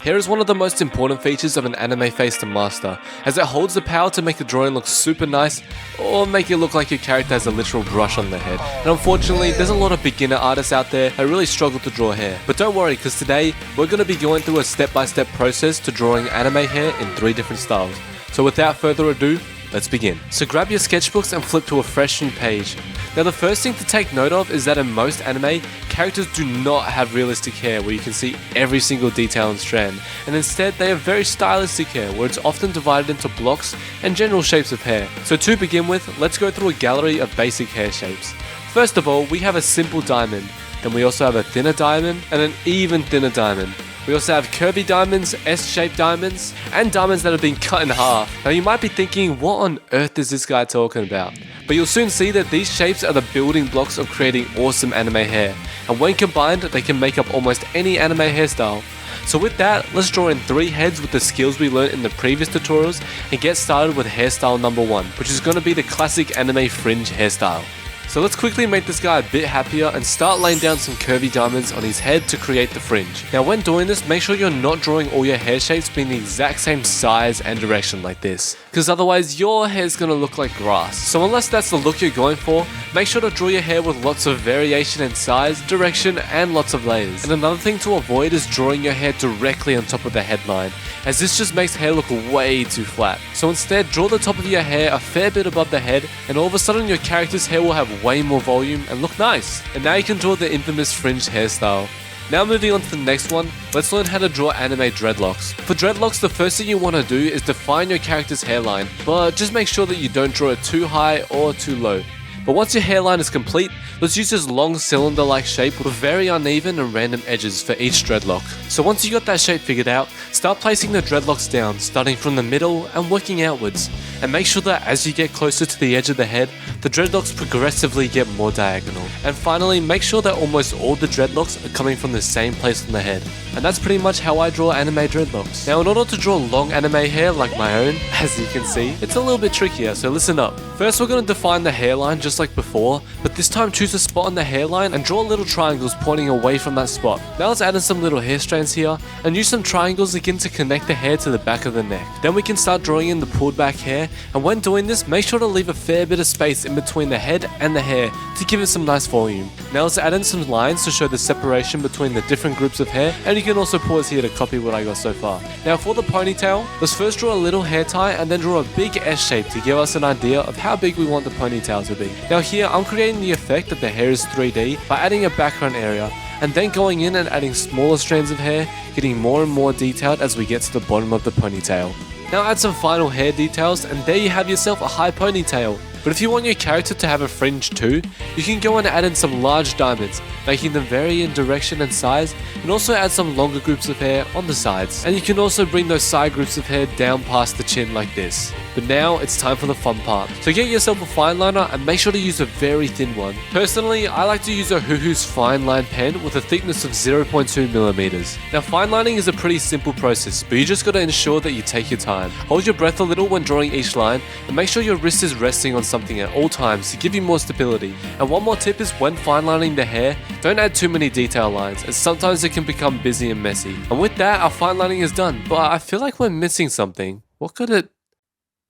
Hair is one of the most important features of an anime face to master, as it holds the power to make a drawing look super nice or make it look like your character has a literal brush on their head. And unfortunately, there's a lot of beginner artists out there that really struggle to draw hair. But don't worry, because today we're going to be going through a step-by-step process to drawing anime hair in 3 different styles. So without further ado, let's begin. So grab your sketchbooks and flip to a fresh new page. Now the first thing to take note of is that in most anime, characters do not have realistic hair where you can see every single detail and strand, and instead they have very stylistic hair where it's often divided into blocks and general shapes of hair. So to begin with, let's go through a gallery of basic hair shapes. First of all, we have a simple diamond, then we also have a thinner diamond and an even thinner diamond. We also have curvy diamonds, S-shaped diamonds, and diamonds that have been cut in half. Now you might be thinking, what on earth is this guy talking about? But you'll soon see that these shapes are the building blocks of creating awesome anime hair, and when combined, they can make up almost any anime hairstyle. So with that, let's draw in 3 heads with the skills we learned in the previous tutorials and get started with hairstyle number 1, which is going to be the classic anime fringe hairstyle. So let's quickly make this guy a bit happier and start laying down some curvy diamonds on his head to create the fringe. Now when doing this, make sure you're not drawing all your hair shapes being the exact same size and direction like this, because otherwise your hair is going to look like grass. So unless that's the look you're going for, make sure to draw your hair with lots of variation in size, direction, and lots of layers. And another thing to avoid is drawing your hair directly on top of the headline, as this just makes hair look way too flat. So instead, draw the top of your hair a fair bit above the head, and all of a sudden your character's hair will have way more volume and look nice. And now you can draw the infamous fringe hairstyle. Now moving on to the next one, let's learn how to draw anime dreadlocks. For dreadlocks, the first thing you want to do is define your character's hairline, but just make sure that you don't draw it too high or too low. But once your hairline is complete, let's use this long cylinder-like shape with very uneven and random edges for each dreadlock. So once you got that shape figured out, start placing the dreadlocks down, starting from the middle and working outwards. And make sure that as you get closer to the edge of the head, the dreadlocks progressively get more diagonal. And finally, make sure that almost all the dreadlocks are coming from the same place on the head. And that's pretty much how I draw anime dreadlocks. Now in order to draw long anime hair like my own, as you can see, it's a little bit trickier, so listen up. First we're going to define the hairline just like before, but this time choose a spot on the hairline and draw little triangles pointing away from that spot. Now let's add in some little hair strands here and use some triangles again to connect the hair to the back of the neck. Then we can start drawing in the pulled back hair, and when doing this, make sure to leave a fair bit of space in between the head and the hair to give it some nice volume. Now let's add in some lines to show the separation between the different groups of hair, and you can also pause here to copy what I got so far. Now for the ponytail, let's first draw a little hair tie and then draw a big S shape to give us an idea of how big we want the ponytail to be. Now here I'm creating the effect that the hair is 3D by adding a background area, and then going in and adding smaller strands of hair, getting more and more detailed as we get to the bottom of the ponytail. Now add some final hair details, and there you have yourself a high ponytail. But if you want your character to have a fringe too, you can go and add in some large diamonds, making them vary in direction and size, and also add some longer groups of hair on the sides. And you can also bring those side groups of hair down past the chin like this. But now it's time for the fun part. So get yourself a Fineliner and make sure to use a very thin one. Personally, I like to use Ohuhu's fine line pen with a thickness of 0.2mm. Now finelining is a pretty simple process, but you just gotta ensure that you take your time. Hold your breath a little when drawing each line, and make sure your wrist is resting on something at all times to give you more stability. And one more tip is when finelining the hair, don't add too many detail lines, as sometimes it can become busy and messy. And with that, our finelining is done, but I feel like we're missing something. What could it...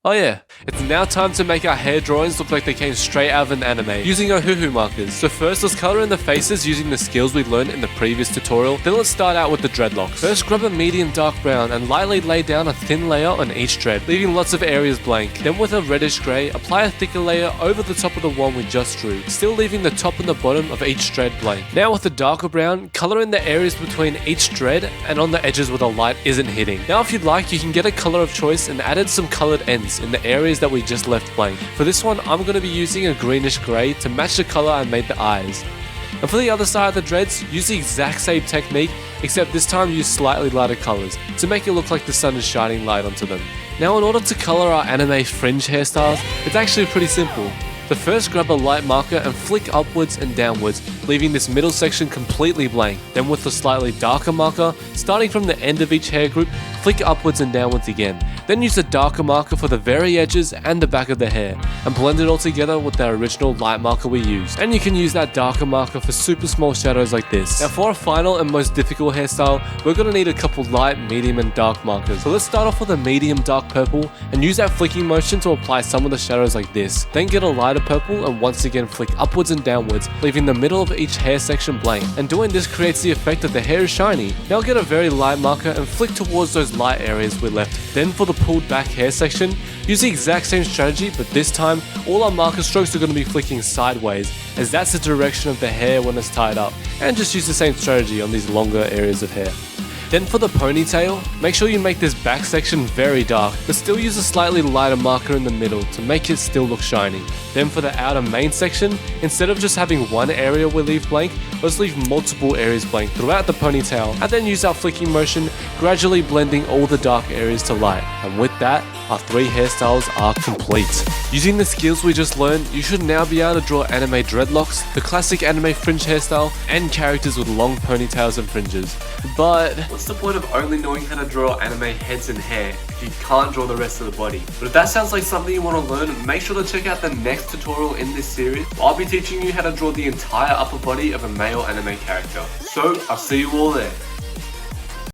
Oh yeah, it's now time to make our hair drawings look like they came straight out of an anime, using Ohuhu markers. So first let's color in the faces using the skills we learned in the previous tutorial, then let's start out with the dreadlocks. First grab a medium dark brown and lightly lay down a thin layer on each dread, leaving lots of areas blank. Then with a reddish grey, apply a thicker layer over the top of the one we just drew, still leaving the top and the bottom of each dread blank. Now with the darker brown, color in the areas between each dread and on the edges where the light isn't hitting. Now if you'd like, you can get a color of choice and add in some colored ends in the areas that we just left blank. For this one, I'm going to be using a greenish grey to match the color I made the eyes. And for the other side of the dreads, use the exact same technique, except this time use slightly lighter colors to make it look like the sun is shining light onto them. Now in order to color our anime fringe hairstyles, it's actually pretty simple. So first grab a light marker and flick upwards and downwards, leaving this middle section completely blank. Then with a slightly darker marker, starting from the end of each hair group, flick upwards and downwards again. Then use a darker marker for the very edges and the back of the hair, and blend it all together with the original light marker we used. And you can use that darker marker for super small shadows like this. Now for our final and most difficult hairstyle, we're going to need a couple light, medium and dark markers. So let's start off with a medium dark purple and use that flicking motion to apply some of the shadows like this. Then get a lighter purple and once again flick upwards and downwards, leaving the middle of each hair section blank. And doing this creates the effect that the hair is shiny. Now get a very light marker and flick towards those light areas we left. Then for the pulled back hair section, use the exact same strategy, but this time all our marker strokes are going to be flicking sideways, as that's the direction of the hair when it's tied up. And just use the same strategy on these longer areas of hair. Then for the ponytail, make sure you make this back section very dark, but still use a slightly lighter marker in the middle to make it still look shiny. Then for the outer mane section, instead of just having one area we leave blank, let's leave multiple areas blank throughout the ponytail, and then use our flicking motion, gradually blending all the dark areas to light. And with that, our 3 hairstyles are complete. Using the skills we just learned, you should now be able to draw anime dreadlocks, the classic anime fringe hairstyle, and characters with long ponytails and fringes. But what's the point of only knowing how to draw anime heads and hair if you can't draw the rest of the body? But if that sounds like something you want to learn, make sure to check out the next tutorial in this series. I'll be teaching you how to draw the entire upper body of a male anime character. So I'll see you all there.